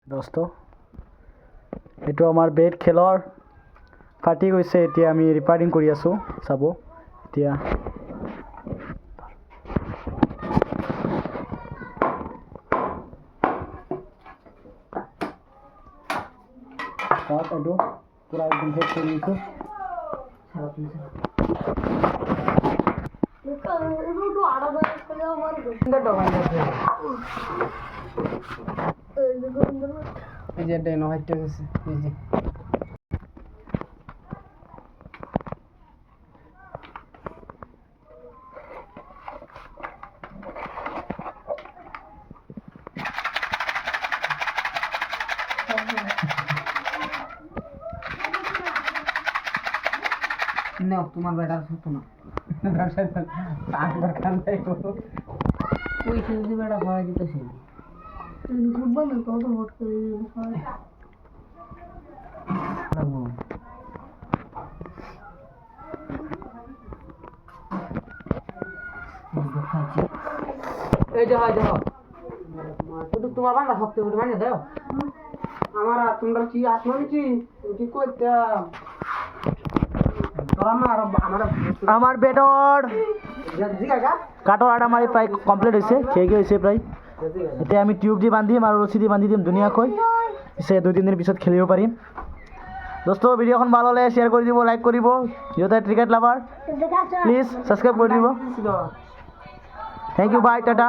দোস্ত এইটো আমাৰ বেট খেলৰ ফাটি গৈছে এতিয়া আমি ৰিপেয়াৰিং কৰি আছোঁ চাব এতিয়া এইটো পুৰা একদম শেষ কৰি দিছোঁ এই যে এটা ইনোভাইট গেছে এই যে No, তোমার বেটার হতো না একবার খান তাই করো ওই যদি বেটা হয় দিতেছি ফুটবল না কত ভোট করে হয় এই যে হয় দেখো শুধু তোমার বান্দা শক্তি করে মানে দাও আমার তোমরা কি আত্মা কি কি করতে আমার বেটর কাটৰ আটা মাৰি প্ৰায় কমপ্লিট হৈছে খেয়ে হৈছে প্ৰায় এতিয়া আমি টিউব দি বান্ধিম আৰু ৰছী দি বান্ধি দিম ধুনীয়াকৈ পিছে 2-3 দিন পিছত খেলিব পাৰিম দোস্ত ভিডিঅ'খন ভাল হ'লে শ্বেয়াৰ কৰি দিব লাইক কৰিব যিহেতু ক্ৰিকেট লাভাৰ প্লিজ ছাবস্ক্ৰাইব কৰি দিব থেংক ইউ বাই টাটা